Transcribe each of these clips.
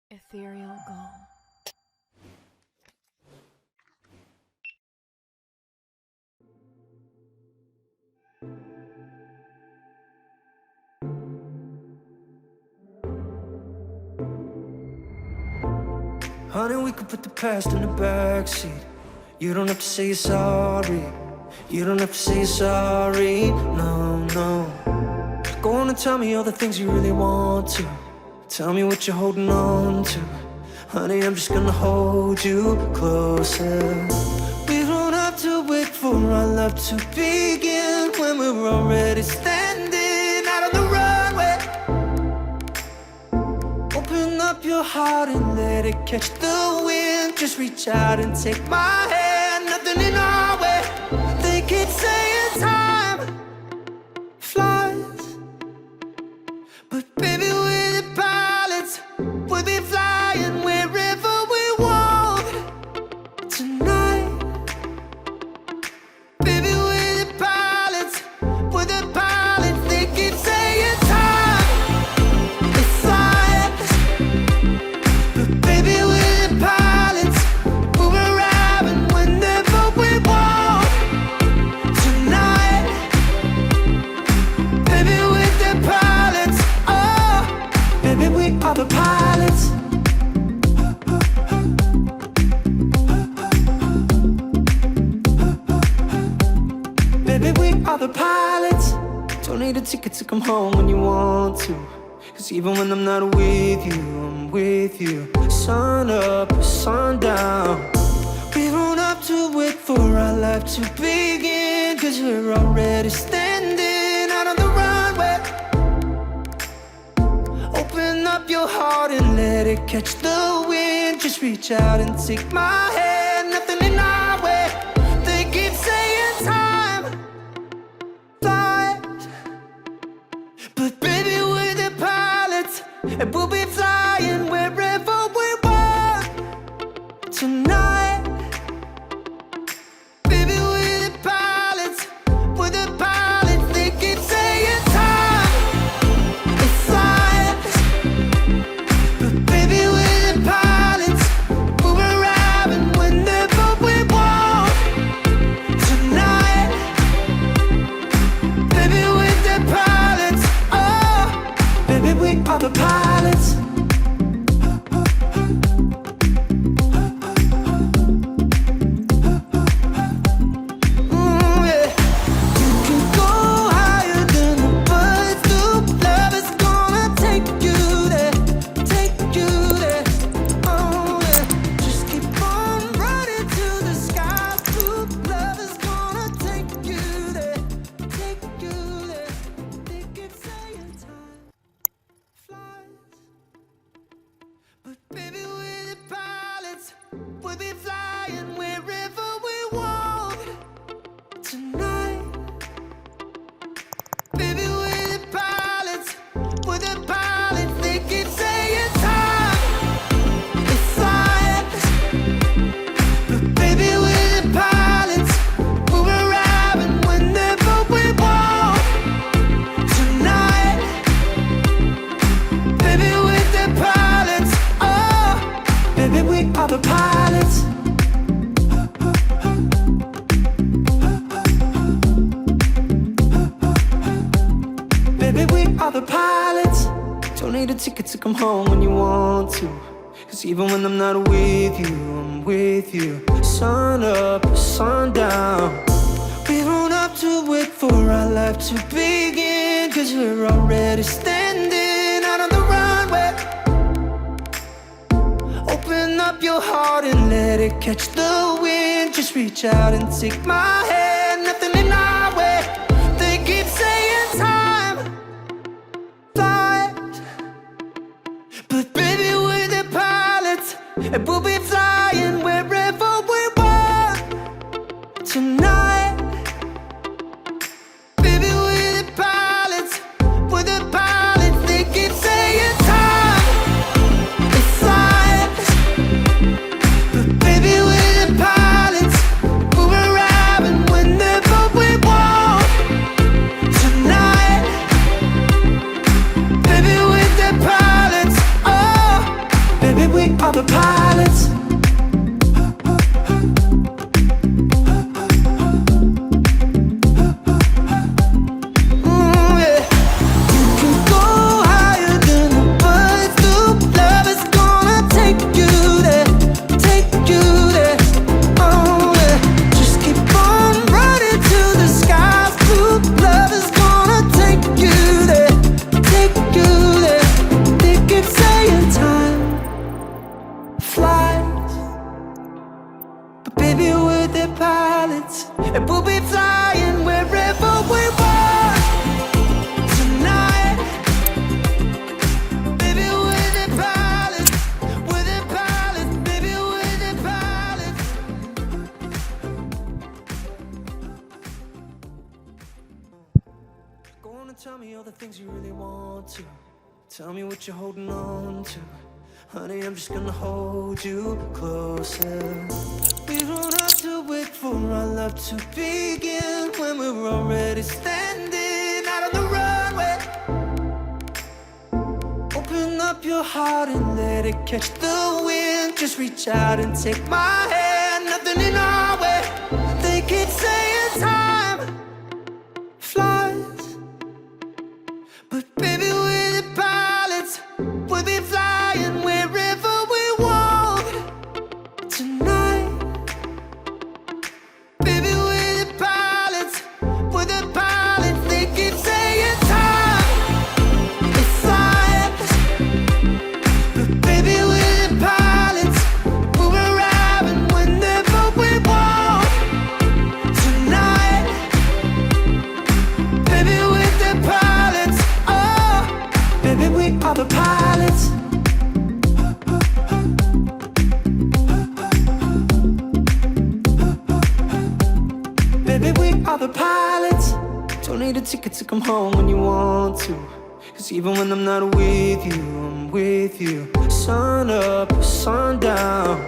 Ethereal Gull. Honey, we could put the past in the backseat. You don't have to say you're sorry. You don't have to say you're sorry. No, no. Go on and tell me all the things you really want to. Tell me what you're holding on to. Honey, I'm just gonna hold you closer. We don't have to wait for our love to begin when we're already standing out on the runway. Open up your heart and let it catch the wind. Just reach out and take my hand, nothing in our way. They keep saying time flies, but baby, we're the pilots. We'll be flying wherever we want tonight. Baby, we're the pilots. We're the pilots. They keep saying time it flies, but baby, we're the pilots. We're arriving whenever we want tonight. Baby, we're the pilots. Oh, baby, we are the pilots. Baby, we are the pilots. Don't need a ticket to come home when you want to. Cause even when I'm not with you, I'm with you. Sun up, sun down. We don't have to wait for our life to begin. Cause we're already standing out on the runway. Open up your heart and let it catch the wind. Just reach out and take my hand, nothing in our way. They keep saying time flies, but baby, we're the pilots. And we'll be flying wherever we want tonight. Baby, we're the pilots. We're the pilots. They keep saying time it flies, but baby, we're the pilots. We're arriving whenever we want tonight. Baby, we're the pilots. Oh, baby, we are the pilots. Yeah. You can go higher than the birds do. Love is gonna take you there, take you there. Oh yeah. Just keep on running to the sky blue. Love is gonna take you there, take you there. They keep saying time flies, but baby, we're the pilots. We'll be flying wherever we want tonight. Baby, we're the pilots. We're the pilots. They keep saying time it flies, but baby, we're the pilots. We're arriving whenever we want tonight. Baby, we're the pilots. Oh, baby, we are the pilots. Baby, we are the pilots. Don't need a ticket to come home when you want to. Cause even when I'm not with you, I'm with you. Sun up, sun down. We don't have to wait for our life to begin. Cause we're already standing out on the runway. Open up your heart and let it catch the wind. Just reach out and take my hand, nothing in our way. They keep saying time flies, but baby, we're the pilots. And we'll be flying wherever we want tonight. Baby, we're the pilots. We're the pilots. They keep saying time it flies, but baby, we're the pilots. We're arriving whenever we want tonight. Baby, we're the pilots. Oh, baby, are the pilots. And we'll be flying wherever we want tonight. Baby, we're the pilots. We're the pilots. Baby, we're the pilots. Go on and tell me all the things you really want to. Tell me what you're holding on to. Honey, I'm just gonna hold you closer. We don't have to wait for our love to begin when we're already standing out on the runway. Open up your heart and let it catch the wind. Just reach out and take my hand, nothing in our way. They keep saying time flies, but baby, we're the pilots. We'll be flying wherever we want tonight. Baby, we're the pilots. We're the pilots. They keep saying time it flies, but baby, we're the pilots. We're arriving whenever we want tonight. Baby, we're the pilots. Oh, baby, we are the pilots. Baby, we are the pilots. Don't need a ticket to come home when you want to. Cause even when I'm not with you, I'm with you. Sun up, sun down.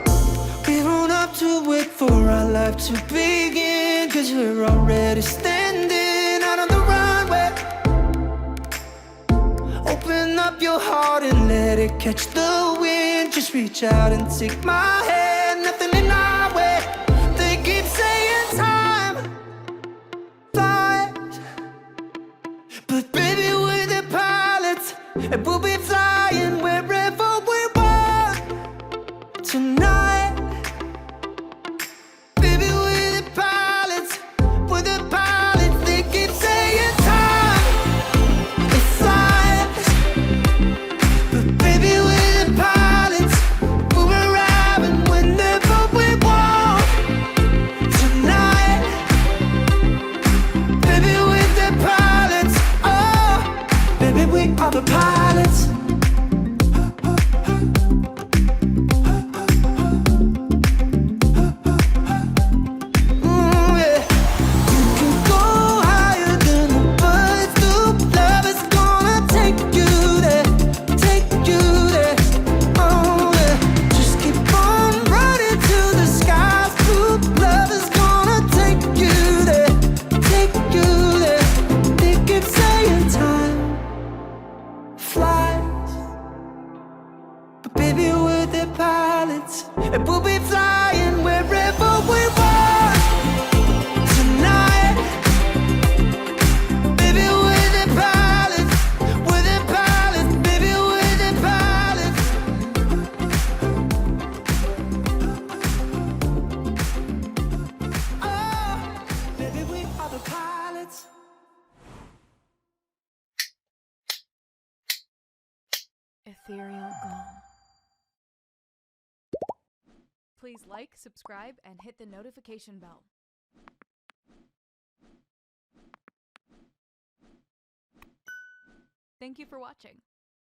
We don't have to wait for our life to begin. Cause we're already standing out on the runway. Open up your heart and let it catch the wind. Just reach out and take my hand, nothing in our way. They keep saying time flies, but baby, we're the pilots. And we'll be flying wherever we want tonight. Baby, we're the pilots. We're the pilots. They keep saying time it flies, but baby, we're the pilots. We're arriving whenever we want tonight. Baby, we're the pilots. Oh, baby, we are the pilots. Yeah. You can go higher than the birds do. Love is gonna take you there, take you there. Oh yeah. Just keep on running to the skies blue. Love is gonna take you there, take you there. They keep saying time flies, but baby, we're the pilots. And we'll be flying wherever we want tonight. Baby, we're the pilots. We're the pilots. Baby, we're the pilots. Oh, baby, we are the pilots. Ethereal Gull. Please like, subscribe, and hit the notification bell. Thank you for watching.